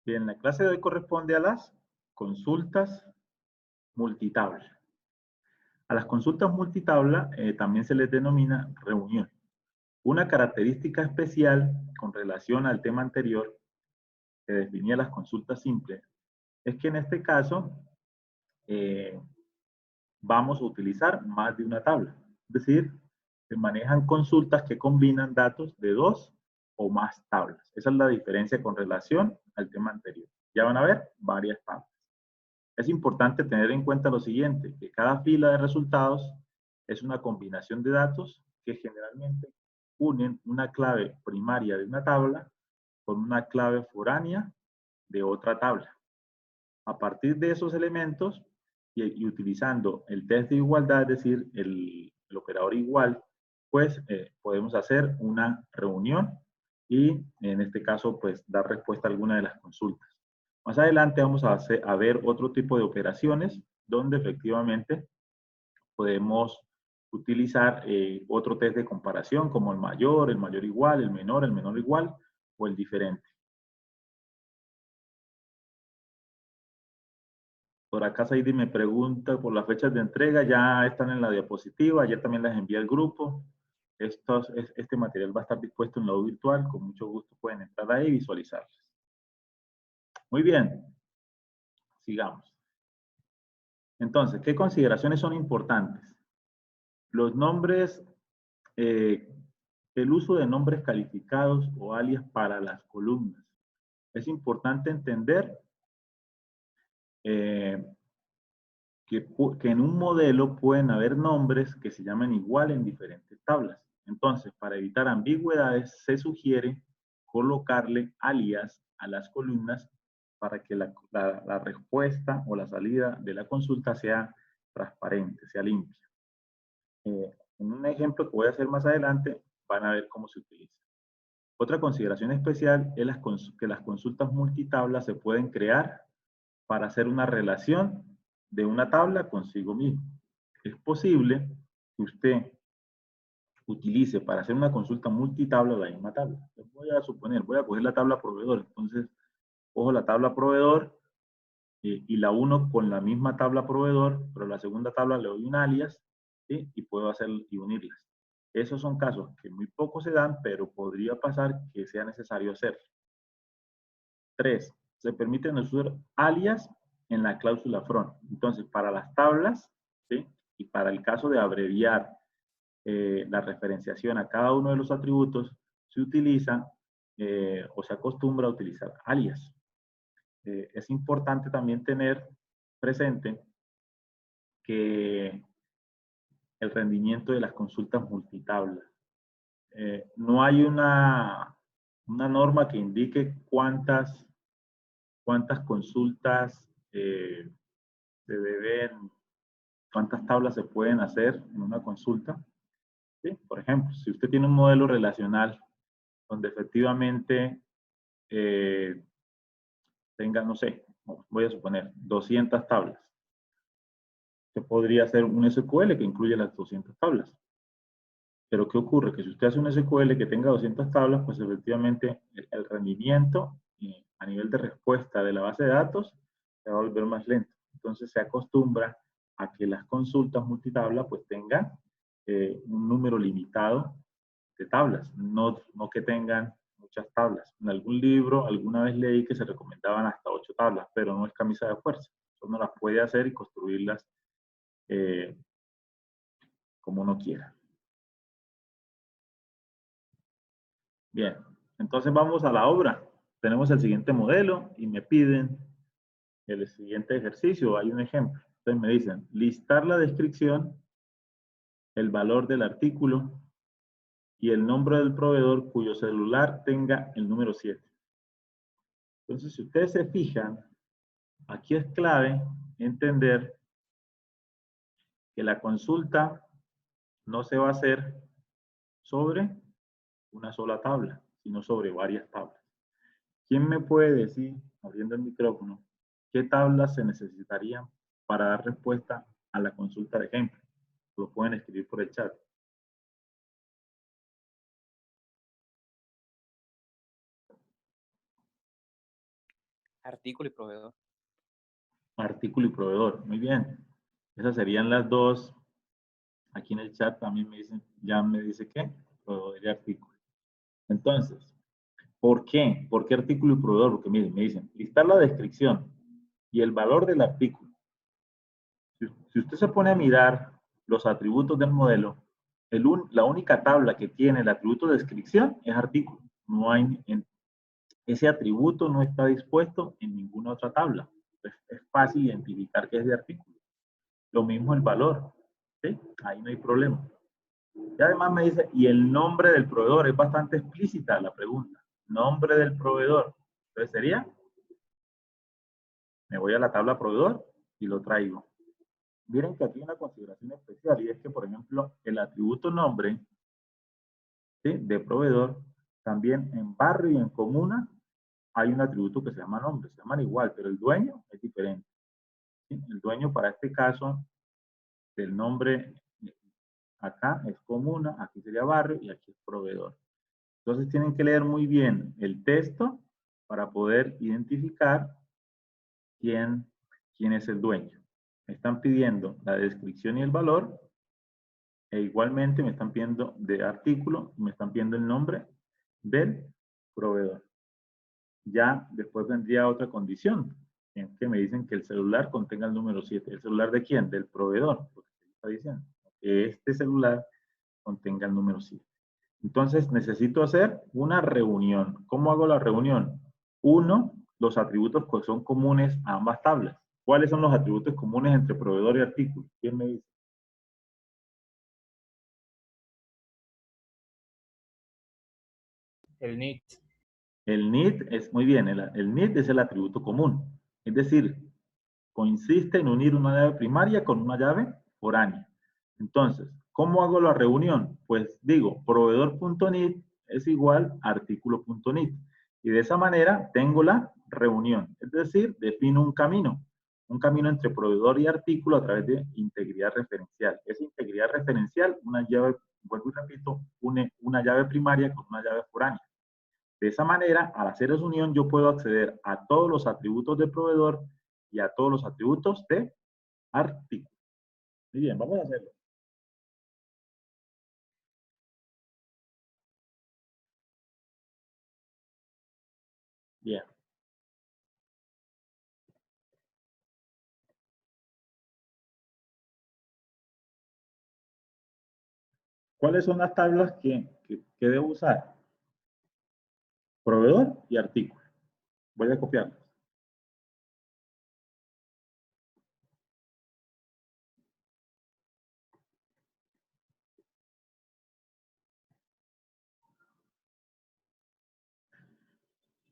Bien, la clase de hoy corresponde a las consultas multitabla. A las consultas multitabla también se les denomina reunión. Una característica especial con relación al tema anterior que definía las consultas simples es que en este caso eh, vamos a utilizar más de una tabla. Es decir, se manejan consultas que combinan datos de dos o más tablas. Esa es la diferencia con relación al tema anterior. Ya van a ver varias tablas. Es importante tener en cuenta lo siguiente, que cada fila de resultados es una combinación de datos que generalmente unen una clave primaria de una tabla con una clave foránea de otra tabla. A partir de esos elementos y utilizando el test de igualdad, es decir, el operador igual, pues podemos hacer una reunión y en este caso pues dar respuesta a alguna de las consultas. Más adelante vamos a ver otro tipo de operaciones donde efectivamente podemos utilizar otro test de comparación como el mayor igual, el menor igual o el diferente. Por acá Saidi me pregunta por las fechas de entrega, ya están en la diapositiva, ayer también las envié al grupo. Este material va a estar dispuesto en la virtual, con mucho gusto pueden entrar ahí y visualizarlas. Muy bien, sigamos. Entonces, ¿qué consideraciones son importantes? Los nombres, el uso de nombres calificados o alias para las columnas. Es importante entender eh, que en un modelo pueden haber nombres que se llaman igual en diferentes tablas. Entonces, para evitar ambigüedades, se sugiere colocarle alias a las columnas para que la respuesta o la salida de la consulta sea transparente, sea limpia. En un ejemplo que voy a hacer más adelante, van a ver cómo se utiliza. Otra consideración especial es que las consultas multitabla se pueden crear para hacer una relación de una tabla consigo mismo. Es posible que usted utilice para hacer una consulta multitabla la misma tabla. Voy a suponer, voy a coger la tabla proveedor. Entonces, cojo la tabla proveedor y la uno con la misma tabla proveedor, pero la segunda tabla le doy un alias, ¿sí? Y puedo hacer y unirlas. Esos son casos que muy poco se dan, pero podría pasar que sea necesario hacerlo. 3. Se permiten usar alias en la cláusula front. Entonces, para las tablas, ¿sí? Y para el caso de abreviar la referenciación a cada uno de los atributos, se utiliza o se acostumbra a utilizar alias. Es importante también tener presente que el rendimiento de las consultas multitabla. No hay una norma que indique cuántas consultas se deben, cuántas tablas se pueden hacer en una consulta. ¿Sí? Por ejemplo, si usted tiene un modelo relacional donde efectivamente tenga, no sé, voy a suponer 200 tablas, usted podría hacer un SQL que incluye las 200 tablas. Pero ¿qué ocurre? Que si usted hace un SQL que tenga 200 tablas, pues efectivamente el rendimiento a nivel de respuesta de la base de datos se va a volver más lento. Entonces se acostumbra a que las consultas multitabla pues tengan un número limitado de tablas, no que tengan muchas tablas. En algún libro alguna vez leí que se recomendaban hasta 8 tablas, pero no es camisa de fuerza. Uno las puede hacer y construirlas como uno quiera. Bien, entonces vamos a la obra. Tenemos el siguiente modelo y me piden el siguiente ejercicio. Hay un ejemplo. Entonces me dicen, listar la descripción, el valor del artículo y el nombre del proveedor cuyo celular tenga el número 7. Entonces, si ustedes se fijan, aquí es clave entender que la consulta no se va a hacer sobre una sola tabla, sino sobre varias tablas. ¿Quién me puede decir, abriendo el micrófono, qué tablas se necesitarían para dar respuesta a la consulta de ejemplo? Lo pueden escribir por el chat. Artículo y proveedor. Artículo y proveedor. Muy bien. Esas serían las dos. Aquí en el chat también me dicen, ya me dice que proveedor y artículo. Entonces, ¿por qué? ¿Por qué artículo y proveedor? Porque miren, me dicen, listar la descripción y el valor del artículo. Si usted se pone a mirar los atributos del modelo, la única tabla que tiene el atributo de descripción es artículo. No hay, ese atributo no está dispuesto en ninguna otra tabla. Es fácil identificar que es de artículo. Lo mismo el valor. ¿Sí? Ahí no hay problema. Y además me dice, y el nombre del proveedor, es bastante explícita la pregunta. Nombre del proveedor. Entonces sería, me voy a la tabla proveedor y lo traigo. Miren que aquí hay una consideración especial y es que, por ejemplo, el atributo nombre, ¿sí?, de proveedor, también en barrio y en comuna hay un atributo que se llama nombre, se llaman igual, pero el dueño es diferente. ¿Sí? El dueño para este caso del nombre acá es comuna, aquí sería barrio y aquí es proveedor. Entonces tienen que leer muy bien el texto para poder identificar quién es el dueño. Me están pidiendo la descripción y el valor, e igualmente me están pidiendo de artículo, me están pidiendo el nombre del proveedor. Ya después vendría otra condición, en que me dicen que el celular contenga el número 7. ¿El celular de quién? Del proveedor, porque está diciendo que este celular contenga el número 7. Entonces necesito hacer una reunión. ¿Cómo hago la reunión? Uno, los atributos que son comunes a ambas tablas. ¿Cuáles son los atributos comunes entre proveedor y artículo? ¿Quién me dice? El NIT. El need es, muy bien, el need es el atributo común. Es decir, consiste en unir una llave primaria con una llave foránea. Entonces, ¿cómo hago la reunión? Pues digo, proveedor.need es igual a artículo.need. Y de esa manera tengo la reunión. Es decir, defino un camino entre proveedor y artículo a través de integridad referencial. Esa integridad referencial, una llave, vuelvo y repito, une una llave primaria con una llave foránea. De esa manera, al hacer esa unión, yo puedo acceder a todos los atributos de proveedor y a todos los atributos de artículo. Muy bien, vamos a hacerlo. Bien. ¿Cuáles son las tablas que debo usar? Proveedor y artículo. Voy a copiarlas.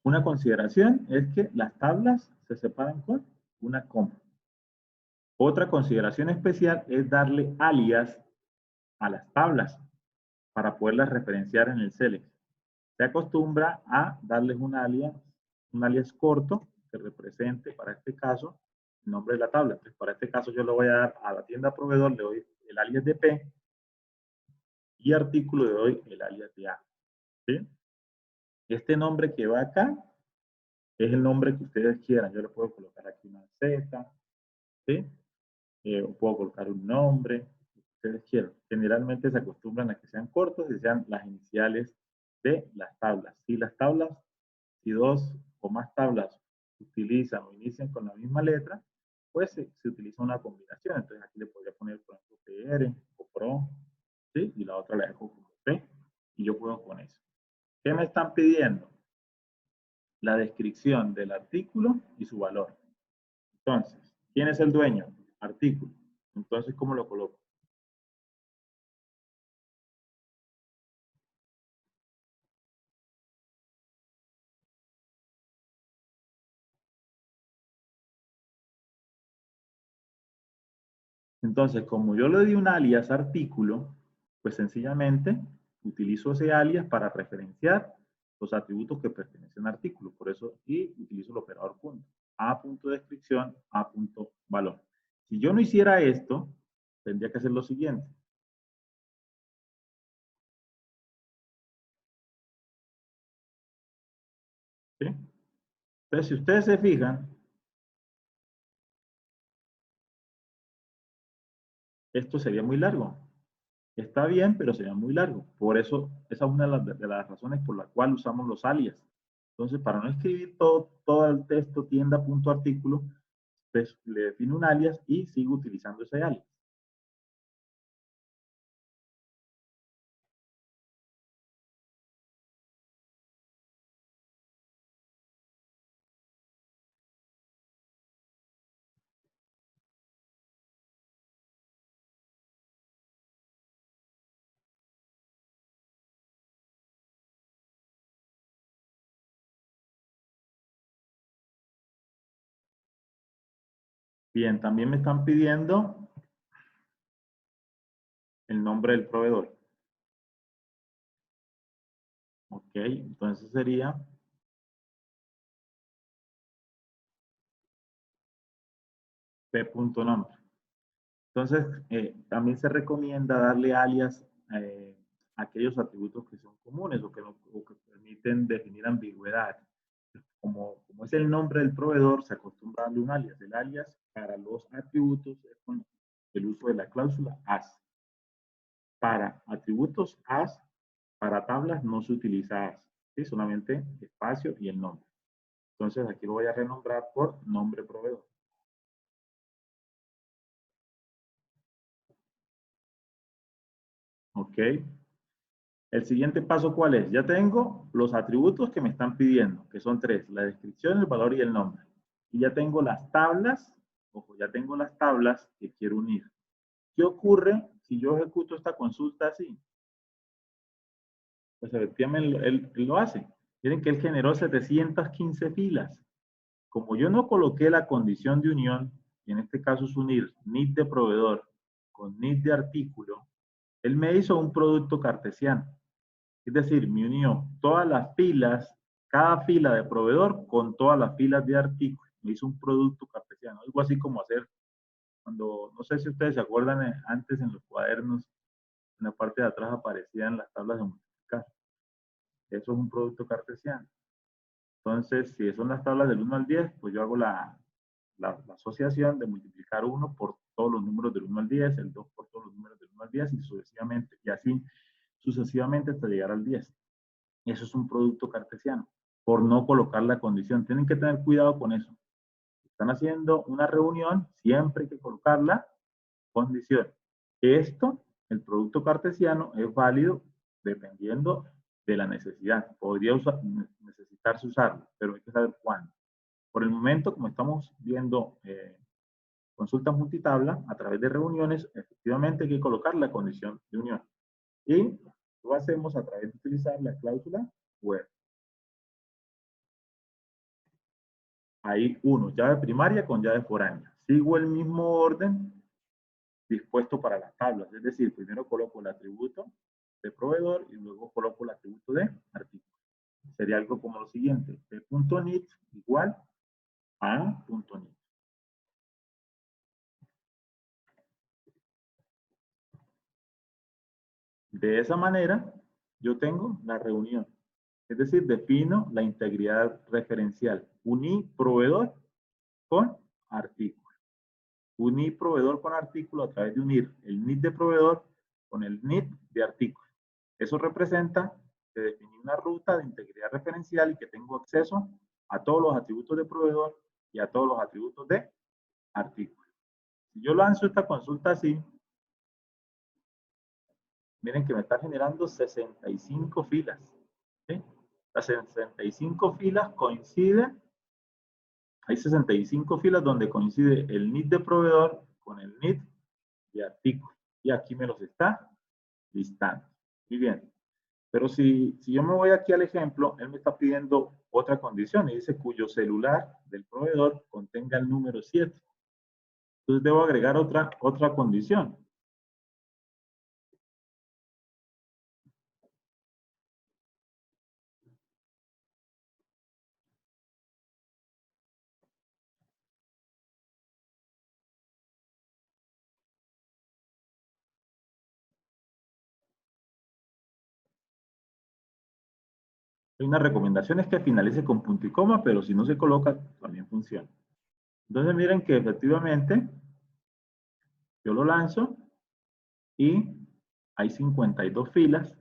Una consideración es que las tablas se separan con una coma. Otra consideración especial es darle alias a las tablas para poderlas referenciar en el Select. Se acostumbra a darles un alias corto que represente, para este caso, el nombre de la tabla. Entonces, para este caso, yo le voy a dar a la tienda proveedor, le doy el alias de P y artículo le doy el alias de A. ¿Sí? Este nombre que va acá es el nombre que ustedes quieran. Yo le puedo colocar aquí una Z, ¿sí? Puedo colocar un nombre, que ustedes quieran. Generalmente se acostumbran a que sean cortos y sean las iniciales de las tablas. Si dos o más tablas utilizan o inician con la misma letra, pues se utiliza una combinación. Entonces aquí le podría poner, por ejemplo, PR o PRO, ¿sí? Y la otra la dejo como P, y yo puedo con eso. ¿Qué me están pidiendo? La descripción del artículo y su valor. Entonces, ¿quién es el dueño? Artículo. Entonces, ¿cómo lo coloco? Entonces, como yo le di un alias artículo, pues sencillamente utilizo ese alias para referenciar los atributos que pertenecen al artículo. Por eso, y utilizo el operador punto. A punto descripción, A punto valor. Si yo no hiciera esto, tendría que hacer lo siguiente. ¿Sí? Entonces, si ustedes se fijan, esto sería muy largo. Está bien, pero sería muy largo. Por eso, esa es una de las razones por la cual usamos los alias. Entonces, para no escribir todo el texto tienda punto artículo, pues le defino un alias y sigo utilizando ese alias. Bien, también me están pidiendo el nombre del proveedor. Ok, entonces sería p.nombre. Entonces, también se recomienda darle alias a aquellos atributos que son comunes o que permiten definir ambigüedad. Como es el nombre del proveedor, se acostumbra a darle un alias. El alias para los atributos es con el uso de la cláusula as. Para atributos as, para tablas no se utiliza as, ¿sí? Solamente espacio y el nombre. Entonces aquí lo voy a renombrar por nombre proveedor. Ok. El siguiente paso, ¿cuál es? Ya tengo los atributos que me están pidiendo, que son tres: la descripción, el valor y el nombre. Y ya tengo las tablas, ojo, ya tengo las tablas que quiero unir. ¿Qué ocurre si yo ejecuto esta consulta así? Pues efectivamente él lo hace. Miren que él generó 715 filas. Como yo no coloqué la condición de unión, y en este caso es unir NID de proveedor con NID de artículo, él me hizo un producto cartesiano. Es decir, me unió todas las filas, cada fila de proveedor con todas las filas de artículo. Me hizo un producto cartesiano. Algo así como hacer cuando, no sé si ustedes se acuerdan, antes en los cuadernos, en la parte de atrás aparecían las tablas de multiplicar. Eso es un producto cartesiano. Entonces, si son las tablas del 1 al 10, pues yo hago la asociación de multiplicar 1 por todos los números del 1 al 10, el 2 por todos los números del 1 al 10 y sucesivamente, y así sucesivamente hasta llegar al 10. Eso es un producto cartesiano, por no colocar la condición. Tienen que tener cuidado con eso. Están haciendo una reunión, siempre hay que colocar la condición. Esto, el producto cartesiano, es válido dependiendo de la necesidad. Podría necesitarse usarlo, pero hay que saber cuándo. Por el momento, como estamos viendo consultas multitabla a través de reuniones, efectivamente hay que colocar la condición de unión. Y lo hacemos a través de utilizar la cláusula where. Hay uno, llave primaria con llave foránea. Sigo el mismo orden dispuesto para las tablas. Es decir, primero coloco el atributo de proveedor y luego coloco el atributo de artículo. Sería algo como lo siguiente: p.NIT igual a .NIT. De esa manera, yo tengo la reunión. Es decir, defino la integridad referencial. Uní proveedor con artículo. Uní proveedor con artículo a través de unir el NIT de proveedor con el NIT de artículo. Eso representa que definí una ruta de integridad referencial y que tengo acceso a todos los atributos de proveedor y a todos los atributos de artículo. Si yo lanzo esta consulta así, miren que me está generando 65 filas. ¿Sí? Las 65 filas coinciden, hay 65 filas donde coincide el NIT de proveedor con el NIT de artículo. Y aquí me los está listando. Muy bien. Pero si yo me voy aquí al ejemplo, él me está pidiendo otra condición y dice cuyo celular del proveedor contenga el número 7. Entonces debo agregar otra condición. Hay una recomendación es que finalice con punto y coma, pero si no se coloca, también funciona. Entonces miren que efectivamente yo lo lanzo y hay 52 filas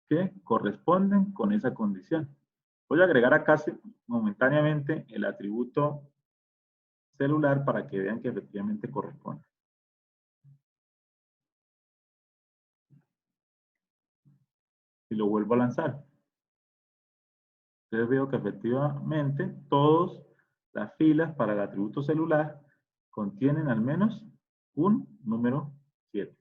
que corresponden con esa condición. Voy a agregar acá momentáneamente el atributo celular para que vean que efectivamente corresponde. Y lo vuelvo a lanzar. Entonces veo que efectivamente todas las filas para el atributo celular contienen al menos un número 7.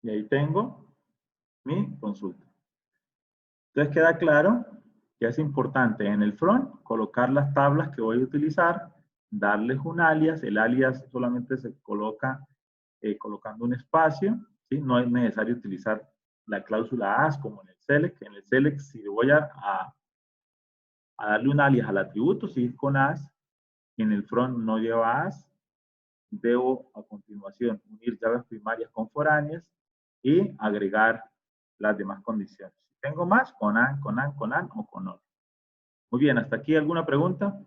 Y ahí tengo mi consulta. Entonces queda claro que es importante en el front colocar las tablas que voy a utilizar, darles un alias. El alias solamente se coloca colocando un espacio, ¿sí? No es necesario utilizar la cláusula as como en el select. En el select, si voy a darle un alias al atributo, si es con as, en el front no lleva as, debo a continuación unir llaves primarias con foráneas y agregar las demás condiciones. Si tengo más, con AND, con AND, con AND o con OR. Muy bien, ¿hasta aquí alguna pregunta?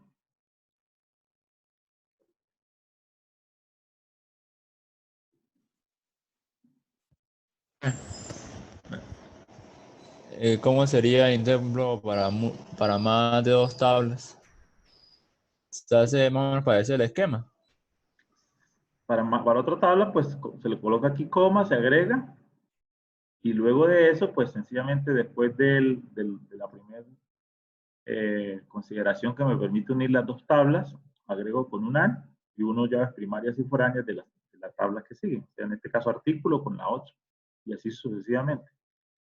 ¿Cómo sería el ejemplo para más de 2 tablas? Se hace más o menos parece el esquema. Para otra tabla, pues se le coloca aquí coma, se agrega, y luego de eso, pues sencillamente después de la primera consideración que me permite unir las dos tablas, agrego con un AND y uno llaves primarias y foráneas de la tabla que sigue. O sea, en este caso artículo con la otra, y así sucesivamente.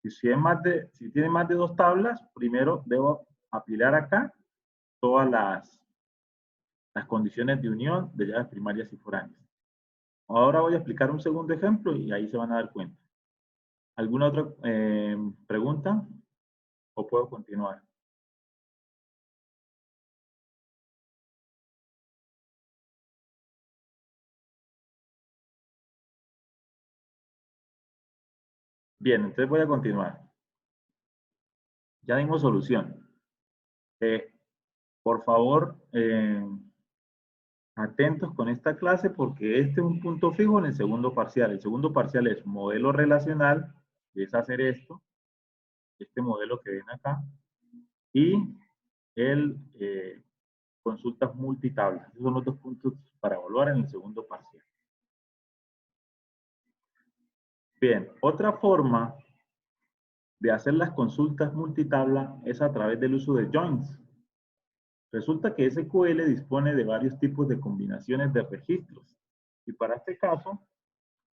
Y si tiene más de 2 tablas, primero debo apilar acá todas las condiciones de unión de llaves primarias y foráneas. Ahora voy a explicar un segundo ejemplo y ahí se van a dar cuenta. ¿Alguna otra pregunta? ¿O puedo continuar? Bien, entonces voy a continuar. Ya dimos solución. Por favor, atentos con esta clase porque este es un punto fijo en el segundo parcial. El segundo parcial es modelo relacional, es hacer esto, este modelo que ven acá, y el consultas multitablas. Esos son los 2 puntos para evaluar en el segundo parcial. Bien, otra forma de hacer las consultas multitabla es a través del uso de joins. Resulta que SQL dispone de varios tipos de combinaciones de registros. Y para este caso,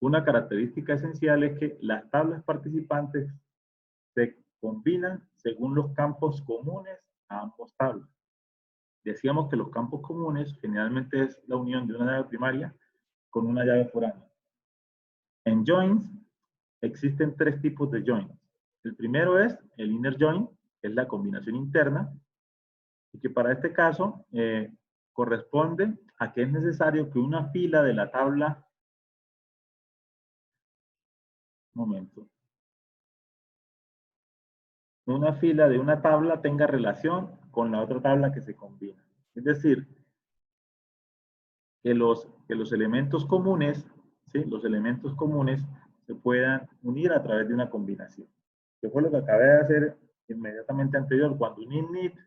una característica esencial es que las tablas participantes se combinan según los campos comunes a ambas tablas. Decíamos que los campos comunes generalmente es la unión de una llave primaria con una llave foránea. En joins existen 3 tipos de joins. El primero es el inner join, que es la combinación interna, y que para este caso corresponde a que es necesario que una fila de la tabla, un momento, una fila de una tabla tenga relación con la otra tabla que se combina. Es decir, que los elementos comunes, ¿sí? Los elementos comunes se puedan unir a través de una combinación. Que fue lo que acabé de hacer inmediatamente anterior, cuando uní NIT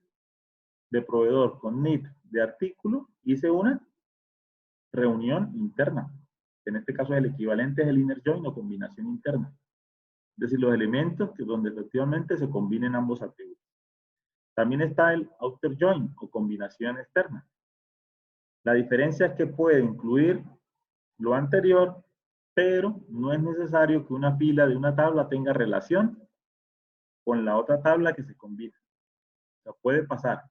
de proveedor con NIT de artículo, hice una reunión interna. En este caso el equivalente es el inner join o combinación interna. Es decir, los elementos que donde efectivamente se combinen ambos atributos. También está el outer join o combinación externa. La diferencia es que puede incluir lo anterior, pero no es necesario que una fila de una tabla tenga relación con la otra tabla que se combina. O sea, puede pasar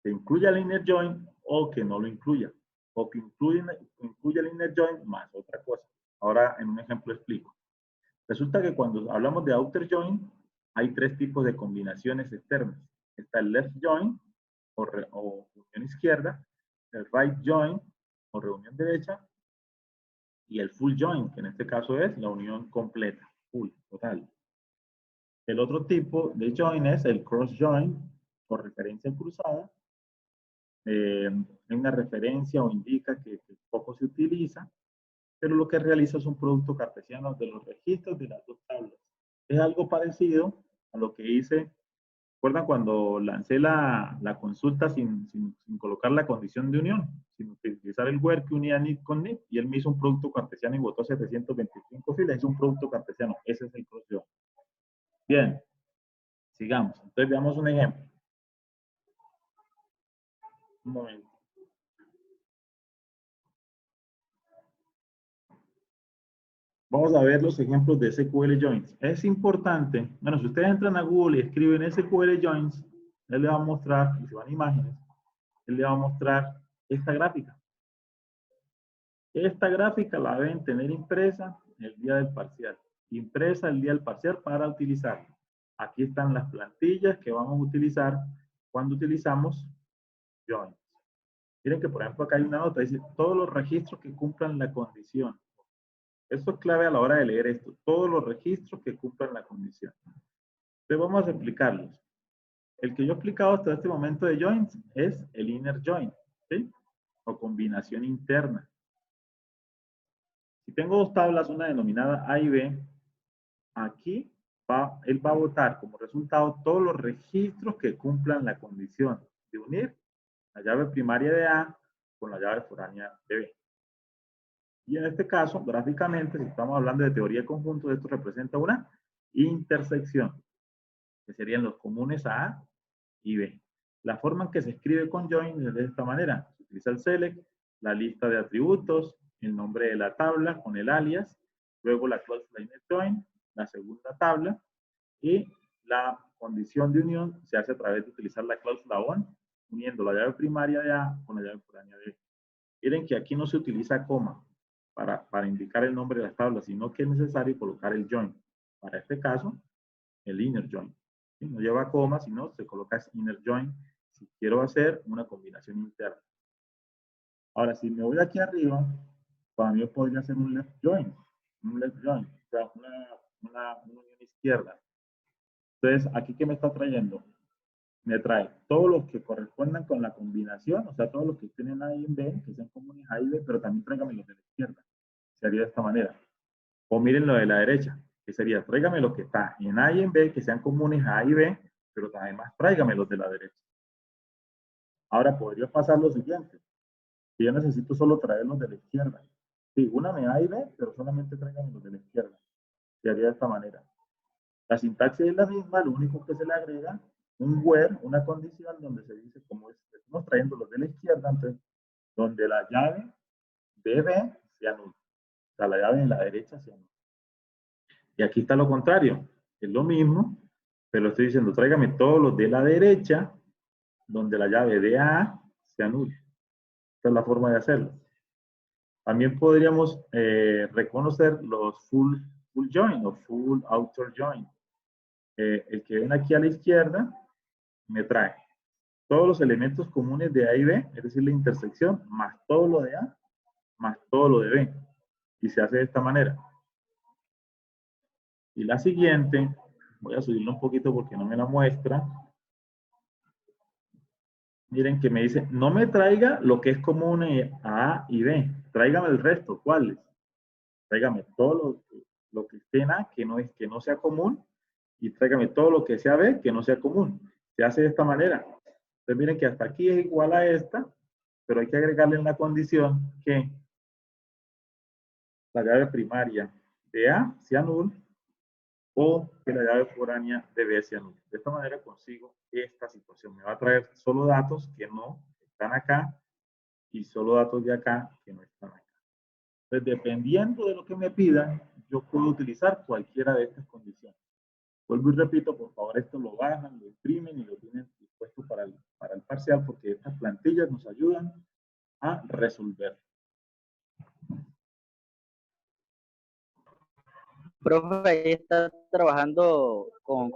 que incluya el inner join o que no lo incluya, o que incluya el inner join más otra cosa. Ahora en un ejemplo explico. Resulta que cuando hablamos de outer join, hay 3 tipos de combinaciones externas. Está el left join o unión izquierda, el right join o reunión derecha y el full join, que en este caso es la unión completa, full, total. El otro tipo de join es el cross join o referencia cruzada. Es una referencia o indica que poco se utiliza, pero lo que realiza es un producto cartesiano de los registros de las dos tablas. Es algo parecido a lo que hice. ¿Recuerdan cuando lancé la consulta sin colocar la condición de unión? Sin utilizar el where que unía NIP con NIP, y él me hizo un producto cartesiano y votó 725 filas, es un producto cartesiano. Ese es el cross-join. Bien, sigamos. Entonces veamos un ejemplo. Un momento. Vamos a ver los ejemplos de SQL Joins. Es importante, bueno, si ustedes entran a Google y escriben SQL Joins, él le va a mostrar, y se van a imágenes, él le va a mostrar esta gráfica. Esta gráfica la deben tener impresa el día del parcial. Impresa el día del parcial para utilizarla. Aquí están las plantillas que vamos a utilizar cuando utilizamos Joins. Miren que, por ejemplo, acá hay una nota, dice todos los registros que cumplan la condición. Esto es clave a la hora de leer esto. Todos los registros que cumplan la condición. Entonces vamos a explicarlos. El que yo he explicado hasta este momento de joins es el inner join, ¿sí? O combinación interna. Si tengo dos tablas, una denominada A y B, aquí él va a botar como resultado todos los registros que cumplan la condición de unir la llave primaria de A con la llave foránea de B. Y en este caso, gráficamente, si estamos hablando de teoría de conjuntos, esto representa una intersección, que serían los comunes A y B. La forma en que se escribe con join es de esta manera. Se utiliza el select, la lista de atributos, el nombre de la tabla con el alias, luego la cláusula inner join, la segunda tabla, y la condición de unión se hace a través de utilizar la cláusula on, uniendo la llave primaria de A con la llave foránea de B. Miren que aquí no se utiliza coma para indicar el nombre de las tablas, sino que es necesario colocar el join. Para este caso, el inner join. ¿Sí? No lleva coma, sino se coloca inner join si quiero hacer una combinación interna. Ahora, si me voy aquí arriba, para mí podría ser un left join. Un left join, o sea, una unión izquierda. Entonces, ¿aquí qué me está trayendo? Me trae todos los que correspondan con la combinación, o sea, todos los que estén en A y en B, que sean comunes A y B, pero también tráigame los de la izquierda. Sería de esta manera. O miren lo de la derecha, que sería, tráigame lo que está en A y en B, que sean comunes A y B, pero además tráigame los de la derecha. Ahora podría pasar lo siguiente. Que yo necesito solo traer los de la izquierda. Sí, úname A y B, pero solamente tráigame los de la izquierda. Se haría de esta manera. La sintaxis es la misma, lo único que se le agrega un where, una condición donde se dice como estamos trayendo los de la izquierda, entonces donde la llave de B se anula. O sea, la llave de la derecha se anula. Y aquí está lo contrario. Es lo mismo, pero estoy diciendo, tráigame todos los de la derecha, donde la llave de A se anule. Esta es la forma de hacerlo. También podríamos reconocer los full join o full outer join. El que ven aquí a la izquierda me trae todos los elementos comunes de A y B, es decir, la intersección, más todo lo de A, más todo lo de B. Y se hace de esta manera. Y la siguiente, voy a subirlo un poquito porque no me la muestra. Miren que me dice, no me traiga lo que es común a A y B, tráigame el resto. ¿Cuáles? Tráigame todo lo que esté en A, que no sea común, y tráigame todo lo que sea B, que no sea común. Se hace de esta manera. Entonces miren que hasta aquí es igual a esta, pero hay que agregarle en la condición que la llave primaria de A se anule o que la llave foránea de B se anule. De esta manera consigo esta situación. Me va a traer solo datos que no están acá y solo datos de acá que no están acá. Entonces, dependiendo de lo que me pidan, yo puedo utilizar cualquiera de estas condiciones. Vuelvo y repito, por favor, esto lo bajan, lo imprimen y lo tienen dispuesto para el parcial, porque estas plantillas nos ayudan a resolver. Profe, ahí está trabajando con...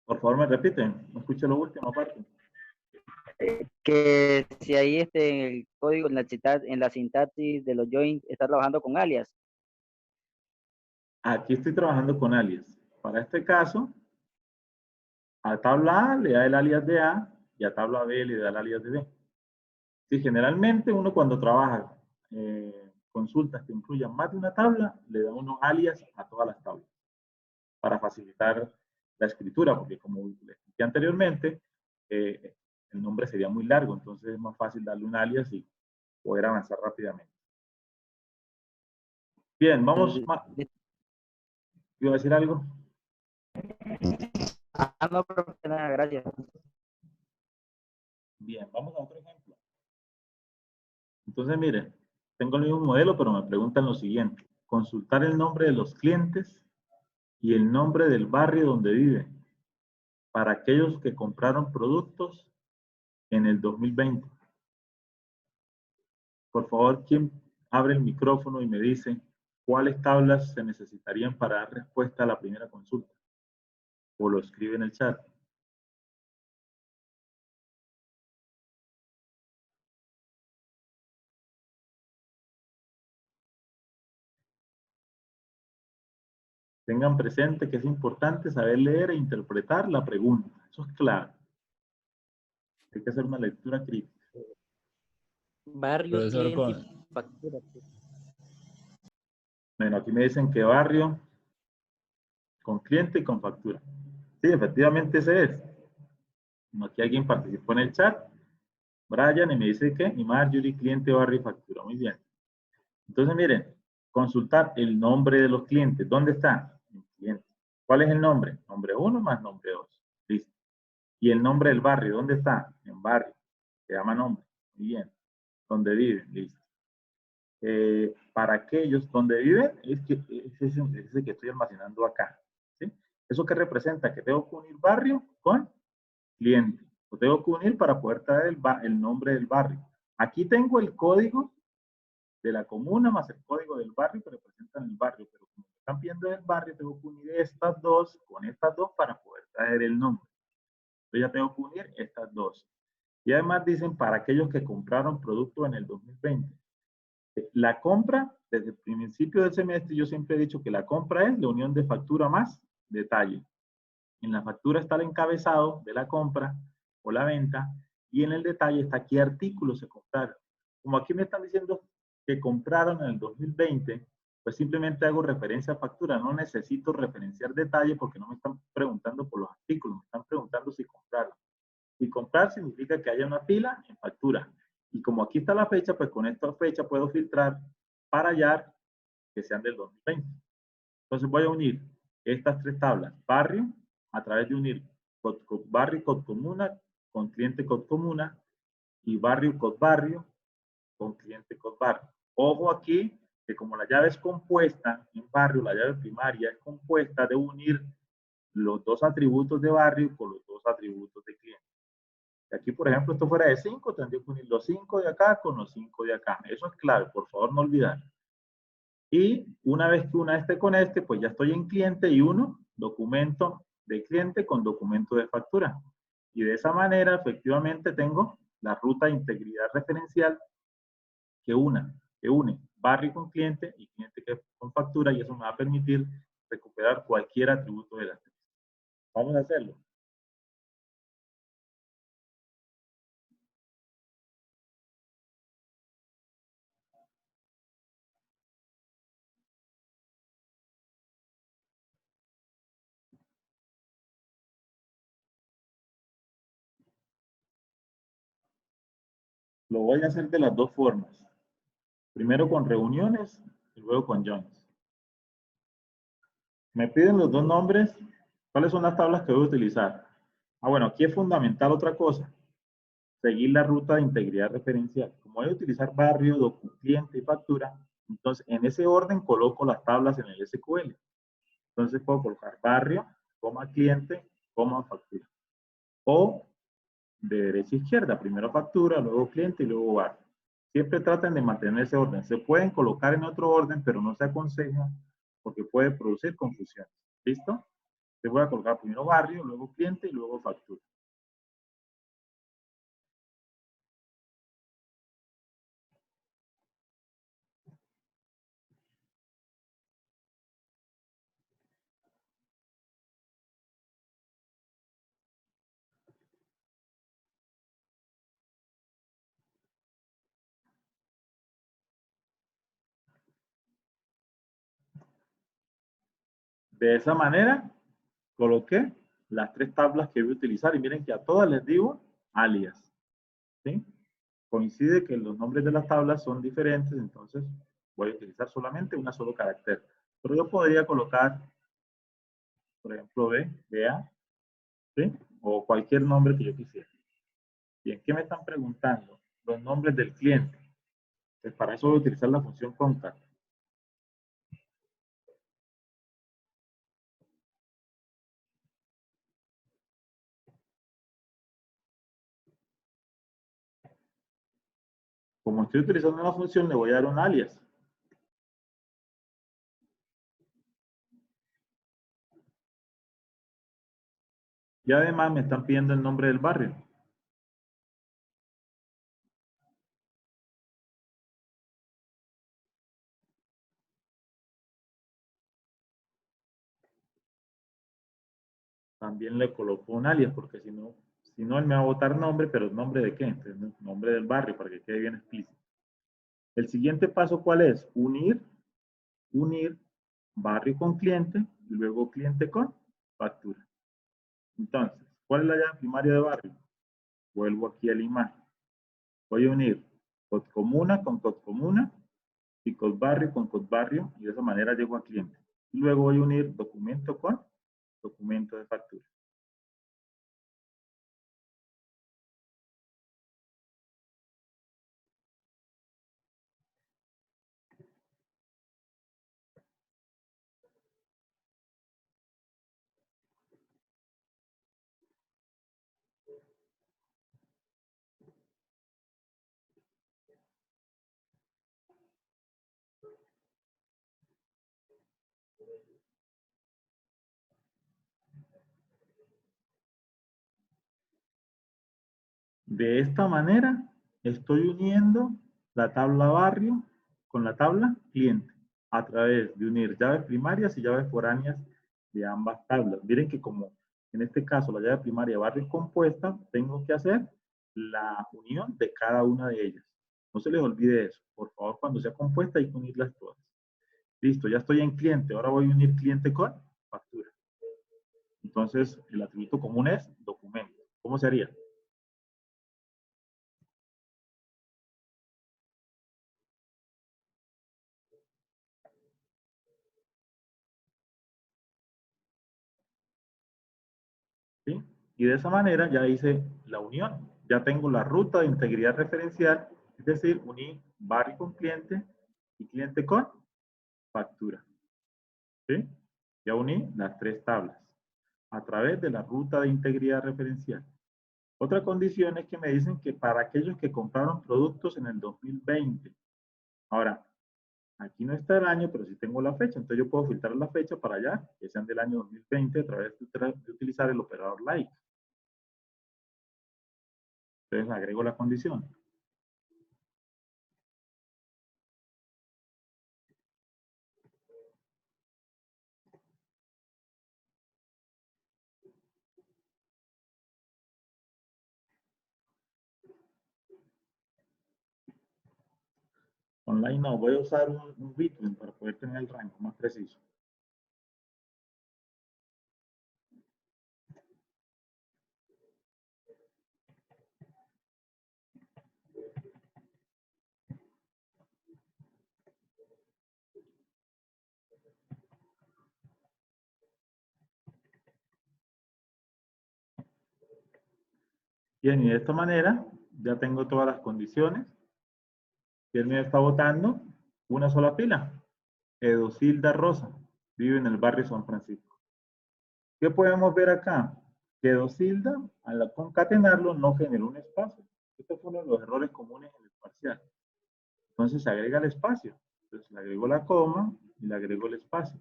Por favor, me repiten. No escuché la última parte. Que si ahí en el código, en la sintaxis de los joins, está trabajando con alias. Aquí estoy trabajando con alias. Para este caso, a tabla A le da el alias de A y a tabla B le da el alias de B. Sí, generalmente uno cuando trabaja consultas que incluyan más de una tabla, le da unos alias a todas las tablas para facilitar la escritura, porque como le expliqué anteriormente, el nombre sería muy largo, entonces es más fácil darle un alias y poder avanzar rápidamente. Bien, vamos. ¿Iba a decir algo? No, profe, nada, gracias. Bien, vamos a otro ejemplo. Entonces, miren, tengo el mismo modelo, pero me preguntan lo siguiente. Consultar el nombre de los clientes y el nombre del barrio donde vive para aquellos que compraron productos en el 2020. Por favor, ¿quién abre el micrófono y me dice cuáles tablas se necesitarían para dar respuesta a la primera consulta? O lo escribe en el chat. Tengan presente que es importante saber leer e interpretar la pregunta. Eso es clave. Hay que hacer una lectura crítica. Barrio, Profesor, cliente y factura. Bueno, aquí me dicen que barrio con cliente y con factura. Sí, efectivamente ese es. Aquí alguien participó en el chat. Brian, y me dice que, y Marjorie, cliente, barrio y factura. Muy bien. Entonces, miren, consultar el nombre de los clientes. ¿Dónde está? El cliente. ¿Cuál es el nombre? Nombre 1 más nombre 2. Listo. Y el nombre del barrio, ¿dónde está? En barrio. Se llama nombre. Muy bien. ¿Dónde viven? Listo. Para aquellos donde viven, es ese que estoy almacenando acá. ¿Sí? ¿Eso qué representa? Que tengo que unir barrio con cliente. Lo tengo que unir para poder traer el nombre del barrio. Aquí tengo el código de la comuna más el código del barrio que representan el barrio, pero como me están viendo del barrio, tengo que unir estas dos con estas dos para poder traer el nombre. Entonces ya tengo que unir estas dos. Y además dicen para aquellos que compraron producto en el 2020. La compra, desde el principio del semestre, yo siempre he dicho que la compra es la unión de factura más detalle. En la factura está el encabezado de la compra o la venta y en el detalle está qué artículos se compraron. Como aquí me están diciendo que compraron en el 2020, pues simplemente hago referencia a factura. No necesito referenciar detalle porque no me están preguntando por los artículos, me están preguntando si compraron. Y comprar significa que haya una fila en factura. Y como aquí está la fecha, pues con esta fecha puedo filtrar para hallar que sean del 2020. Entonces voy a unir estas tres tablas. Barrio, a través de unir barrio con comuna, con cliente con comuna, y barrio con barrio, con cliente con barrio. Ojo aquí, que como la llave es compuesta, en barrio la llave primaria es compuesta de unir los dos atributos de barrio con los dos atributos de cliente. Aquí, por ejemplo, esto fuera de 5, tendría que unir los 5 de acá con los 5 de acá. Eso es clave, por favor no olvidar. Y una vez que una esté con este, pues ya estoy en cliente y uno documento de cliente con documento de factura. Y de esa manera, efectivamente, tengo la ruta de integridad referencial que une barrio con cliente y cliente con factura, y eso me va a permitir recuperar cualquier atributo de las tres. Vamos a hacerlo. Lo voy a hacer de las dos formas. Primero con reuniones y luego con joins. Me piden los dos nombres. ¿Cuáles son las tablas que voy a utilizar? Bueno, aquí es fundamental otra cosa. Seguir la ruta de integridad referencial. Como voy a utilizar barrio, cliente y factura, entonces en ese orden coloco las tablas en el SQL. Entonces puedo colocar barrio, coma cliente, coma factura. O de derecha a izquierda, primero factura, luego cliente y luego barrio. Siempre traten de mantener ese orden. Se pueden colocar en otro orden, pero no se aconseja porque puede producir confusiones. ¿Listo? Te voy a colocar primero barrio, luego cliente y luego factura. De esa manera, coloqué las 3 tablas que voy a utilizar y miren que a todas les digo alias. ¿Sí? Coincide que los nombres de las tablas son diferentes, entonces voy a utilizar solamente un solo carácter. Pero yo podría colocar, por ejemplo, BA, ¿sí? O cualquier nombre que yo quisiera. Bien, ¿qué me están preguntando? Los nombres del cliente. Pues para eso voy a utilizar la función contact. Como estoy utilizando una función, le voy a dar un alias. Y además me están pidiendo el nombre del barrio. También le coloco un alias, porque si no él me va a botar nombre, pero ¿el nombre de qué? Entonces, nombre del barrio, para que quede bien explícito. El siguiente paso, ¿cuál es? Unir barrio con cliente y luego cliente con factura. Entonces, ¿cuál es la llave primaria de barrio? Vuelvo aquí a la imagen. Voy a unir comuna con comuna y barrio con barrio y de esa manera llego a cliente. Y luego voy a unir documento con documento de factura. De esta manera estoy uniendo la tabla barrio con la tabla cliente a través de unir llaves primarias y llaves foráneas de ambas tablas. Miren que como en este caso la llave primaria barrio es compuesta, tengo que hacer la unión de cada una de ellas. No se les olvide eso. Por favor, cuando sea compuesta hay que unirlas todas. Listo, ya estoy en cliente. Ahora voy a unir cliente con factura. Entonces, el atributo común es documento. ¿Cómo se haría? ¿Sí? Y de esa manera ya hice la unión. Ya tengo la ruta de integridad referencial, es decir, uní barrio con cliente y cliente con factura. ¿Sí? Ya uní las 3 tablas a través de la ruta de integridad referencial. Otra condición es que me dicen que para aquellos que compraron productos en el 2020. Ahora, aquí no está el año, pero sí tengo la fecha. Entonces yo puedo filtrar la fecha para allá, que sean del año 2020 a través de utilizar el operador like. Entonces agrego la condición. Online no, voy a usar un Bitcoin para poder tener el rango más preciso. Bien, y de esta manera ya tengo todas las condiciones. Y él me está votando una sola pila. Edosilda Rosa, vive en el barrio San Francisco. ¿Qué podemos ver acá? Que Edosilda, al concatenarlo, no generó un espacio. Este fue uno de los errores comunes en el parcial. Entonces se agrega el espacio. Entonces le agrego la coma y le agrego el espacio.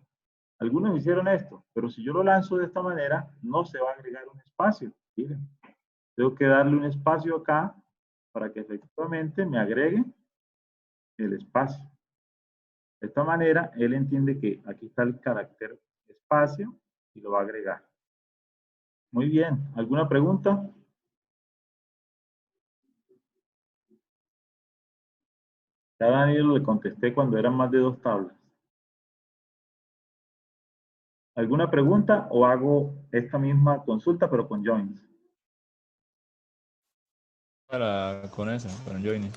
Algunos hicieron esto, pero si yo lo lanzo de esta manera, no se va a agregar un espacio. Miren, tengo que darle un espacio acá para que efectivamente me agregue el espacio. De esta manera, él entiende que aquí está el carácter espacio y lo va a agregar. Muy bien. ¿Alguna pregunta? Ya a Daniel le contesté cuando eran más de 2 tablas. ¿Alguna pregunta o hago esta misma consulta pero con joins? Con eso, con el joining.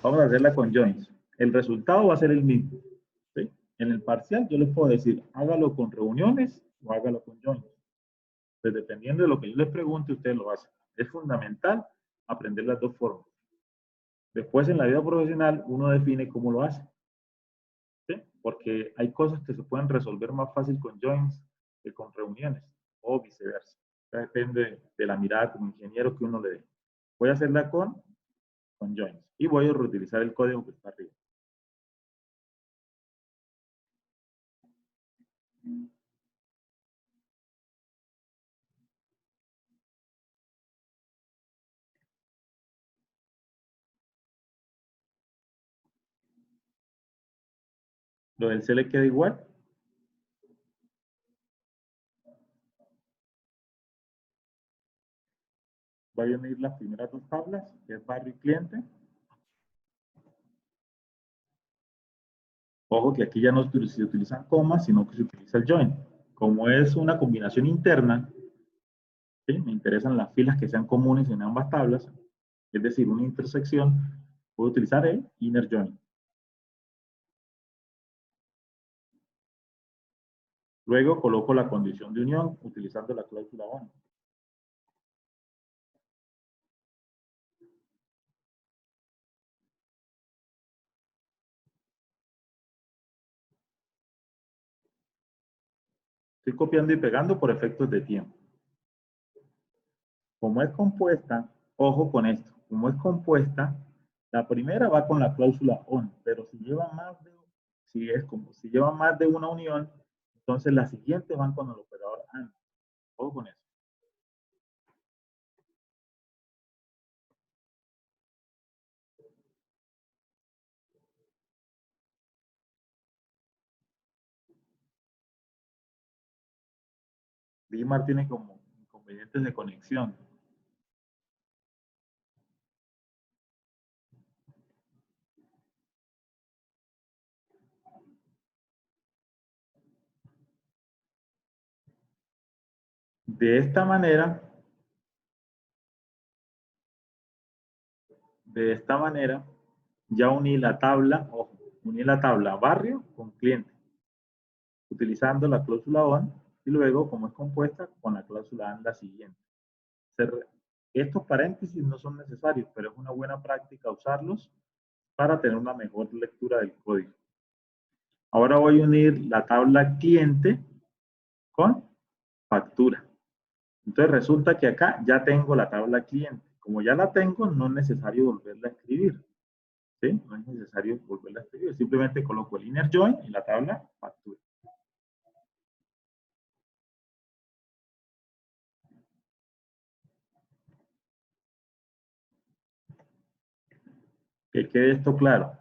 Vamos a hacerla con joins. El resultado va a ser el mismo. ¿Sí? En el parcial yo les puedo decir, hágalo con reuniones o hágalo con joins. Pues dependiendo de lo que yo les pregunte, ustedes lo hacen. Es fundamental aprender las dos formas. Después en la vida profesional uno define cómo lo hace. ¿Sí? Porque hay cosas que se pueden resolver más fácil con joins que con reuniones o viceversa. Depende de la mirada como ingeniero que uno le dé. Voy a hacerla con joins y voy a reutilizar el código que está arriba. Lo del C le queda igual. Voy a unir las primeras dos tablas, que es barrio y cliente. Ojo que aquí ya no se utilizan comas, sino que se utiliza el join. Como es una combinación interna, ¿sí? Me interesan las filas que sean comunes en ambas tablas, es decir, una intersección, puedo utilizar el inner join. Luego coloco la condición de unión utilizando la cláusula ON. Estoy copiando y pegando por efectos de tiempo. Como es compuesta, ojo con esto, como es compuesta, la primera va con la cláusula ON, pero si lleva si lleva más de una unión, entonces las siguientes van con el operador AND. Ojo con eso. Dimar tiene como inconvenientes de conexión. De esta manera, ya uní la tabla, ojo, uní la tabla barrio con cliente, utilizando la cláusula ON y luego, como es compuesta, con la cláusula AND la siguiente. Estos paréntesis no son necesarios, pero es una buena práctica usarlos para tener una mejor lectura del código. Ahora voy a unir la tabla cliente con factura. Entonces resulta que acá ya tengo la tabla cliente. Como ya la tengo, no es necesario volverla a escribir. ¿Sí? No es necesario volverla a escribir. Simplemente coloco el inner join y la tabla factura. Que quede esto claro.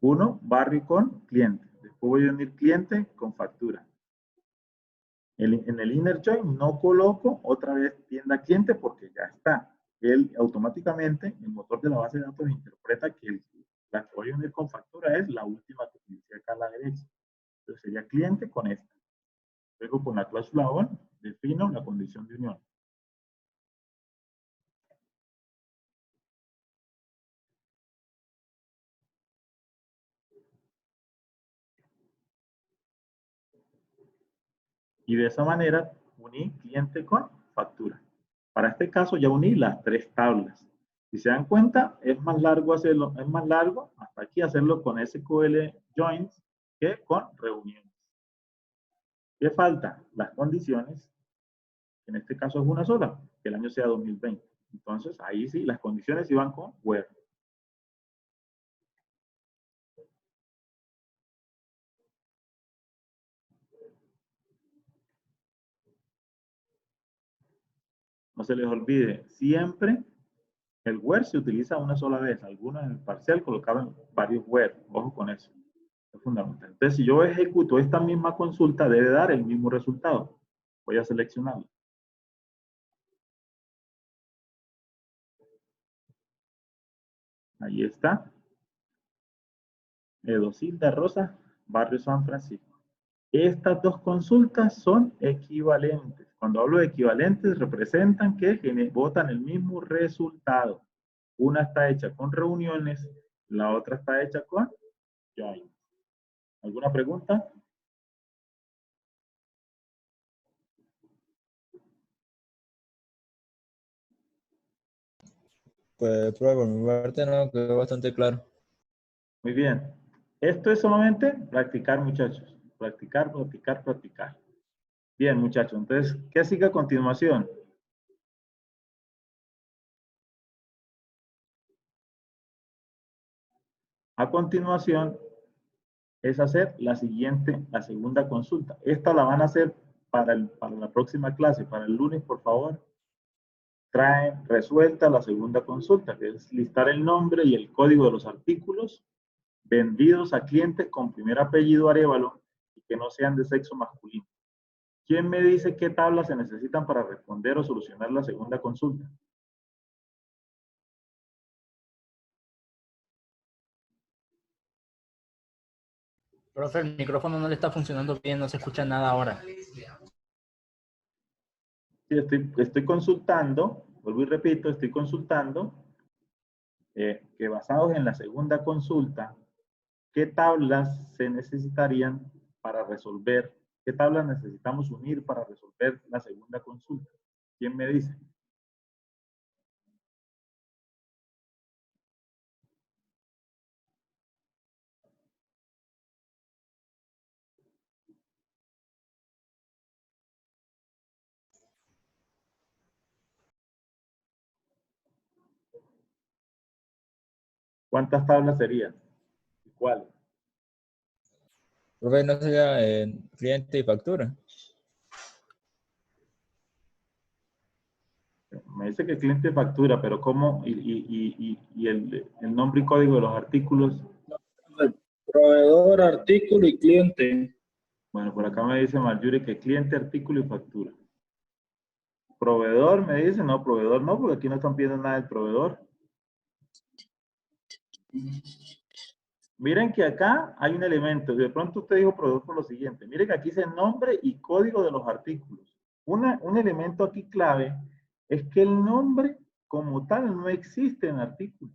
Uno, barrio con cliente. Después voy a unir cliente con factura. En el inner join no coloco otra vez tienda cliente porque ya está. Él automáticamente, el motor de la base de datos interpreta que la que voy a unir con factura es la última que utilicé acá a la derecha. Entonces sería cliente con esta. Luego con la cláusula ON defino la condición de unión. Y de esa manera uní cliente con factura. Para este caso ya uní las tres tablas. Si se dan cuenta, es más largo hasta aquí hacerlo con SQL joins que con reuniones. ¿Qué falta? Las condiciones, en este caso es una sola, que el año sea 2020. Entonces, ahí sí, las condiciones iban con where. No se les olvide, siempre el where se utiliza una sola vez. Algunos en el parcial colocaban varios where. Ojo con eso. Es fundamental. Entonces, si yo ejecuto esta misma consulta, debe dar el mismo resultado. Voy a seleccionarlo. Ahí está. Edosilda Rosa, Barrio San Francisco. Estas dos consultas son equivalentes. Cuando hablo de equivalentes, representan que votan el mismo resultado. Una está hecha con reuniones, la otra está hecha con joins. ¿Alguna pregunta? Pues, profe, por mi parte no, quedó bastante claro. Muy bien. Esto es solamente practicar, muchachos. Practicar, practicar, practicar. Bien, muchachos. Entonces, ¿qué sigue a continuación? A continuación es hacer la segunda consulta. Esta la van a hacer para la próxima clase, para el lunes, por favor. Traen resuelta la segunda consulta, que es listar el nombre y el código de los artículos vendidos a clientes con primer apellido Arévalo y que no sean de sexo masculino. ¿Quién me dice qué tablas se necesitan para responder o solucionar la segunda consulta? Profe, el micrófono no le está funcionando bien, no se escucha nada ahora. Sí, estoy consultando, vuelvo y repito, estoy consultando que basados en la segunda consulta, ¿qué tablas se necesitarían para resolver? ¿Qué tablas necesitamos unir para resolver la segunda consulta? ¿Quién me dice? ¿Cuántas tablas serían? ¿Y cuáles? Profe, no sería cliente y factura. Me dice que cliente factura, pero ¿cómo? Y el nombre y código de los artículos. Proveedor, artículo y cliente. Bueno, por acá me dice Marjorie que cliente, artículo y factura. Proveedor, me dice, no, proveedor no, porque aquí no están pidiendo nada del proveedor. Miren que acá hay un elemento, de pronto usted dijo proveedor por lo siguiente. Miren que aquí dice nombre y código de los artículos. Un elemento aquí clave es que el nombre como tal no existe en artículo.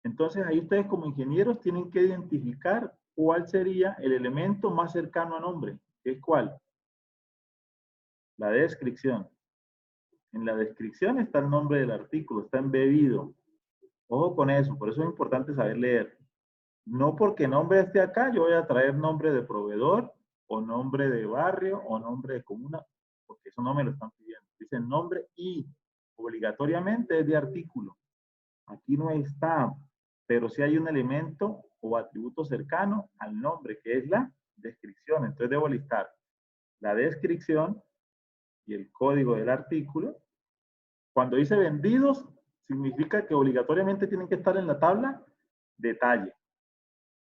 Entonces ahí ustedes como ingenieros tienen que identificar cuál sería el elemento más cercano a nombre. ¿Qué es cuál? La descripción. En la descripción está el nombre del artículo, está embebido. Ojo con eso, por eso es importante saber leer. No porque nombre esté acá, yo voy a traer nombre de proveedor, o nombre de barrio, o nombre de comuna, porque eso no me lo están pidiendo. Dicen nombre y obligatoriamente es de artículo. Aquí no está, pero sí hay un elemento o atributo cercano al nombre, que es la descripción. Entonces debo listar la descripción y el código del artículo. Cuando dice vendidos, significa que obligatoriamente tienen que estar en la tabla detalle.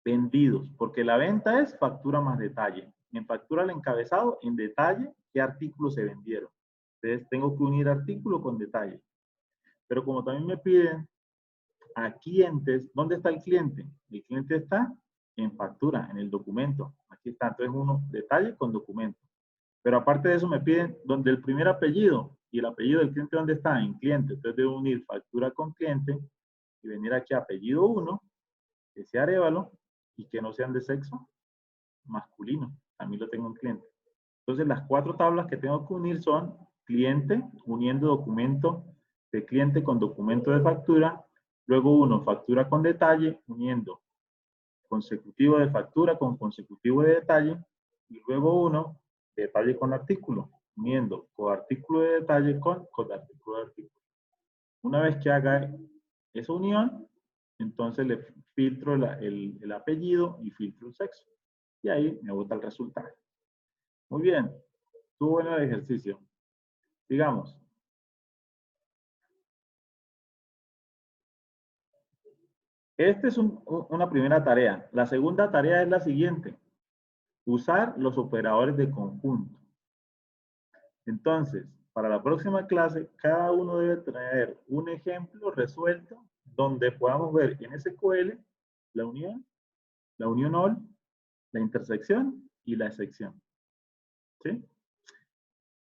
Vendidos, porque la venta es factura más detalle. En factura el encabezado, en detalle, qué artículos se vendieron. Entonces tengo que unir artículo con detalle. Pero como también me piden a clientes, ¿dónde está el cliente? El cliente está en factura, en el documento. Aquí está, entonces uno, detalle con documento. Pero aparte de eso me piden donde el primer apellido y el apellido del cliente, ¿dónde está? En cliente. Entonces debo unir factura con cliente y venir aquí a apellido 1, que sea Arévalo y que no sean de sexo masculino. También lo tengo en cliente. Entonces las 4 tablas que tengo que unir son cliente, uniendo documento de cliente con documento de factura. Luego uno, factura con detalle, uniendo consecutivo de factura con consecutivo de detalle. Y luego uno, detalle con artículo, uniendo coartículo de detalle con coartículo de artículo. Una vez que haga esa unión, entonces le filtro el apellido y filtro el sexo. Y ahí me bota el resultado. Muy bien. Estuvo bueno el ejercicio. Digamos. Esta es una primera tarea. La segunda tarea es la siguiente. Usar los operadores de conjunto. Entonces, para la próxima clase, cada uno debe traer un ejemplo resuelto donde podamos ver en SQL la unión all, la intersección y la excepción. ¿Sí?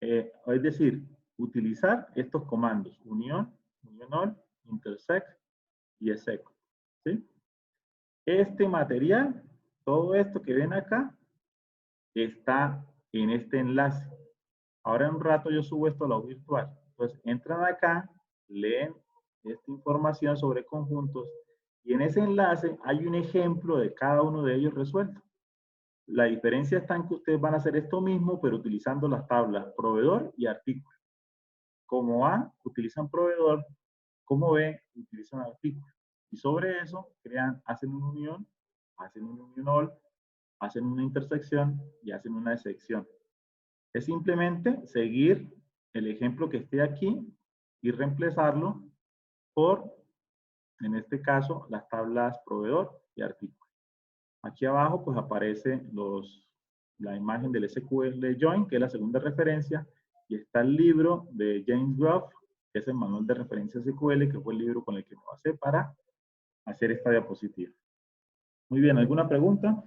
Es decir, utilizar estos comandos, unión, union all, intersect y exec. ¿Sí? Este material, todo esto que ven acá, está en este enlace. Ahora en un rato yo subo esto a la virtual. Entonces entran acá, leen esta información sobre conjuntos y en ese enlace hay un ejemplo de cada uno de ellos resuelto. La diferencia está en que ustedes van a hacer esto mismo, pero utilizando las tablas proveedor y artículo. Como A, utilizan proveedor, como B, utilizan artículo. Y sobre eso, hacen una unión, hacen un union all, hacen una intersección y hacen una excepción. Es simplemente seguir el ejemplo que esté aquí y reemplazarlo por, en este caso, las tablas proveedor y artículo. Aquí abajo pues aparece la imagen del SQL Join, que es la segunda referencia, y está el libro de James Groff, que es el manual de referencia SQL, que fue el libro con el que me basé para hacer esta diapositiva. Muy bien, ¿alguna pregunta?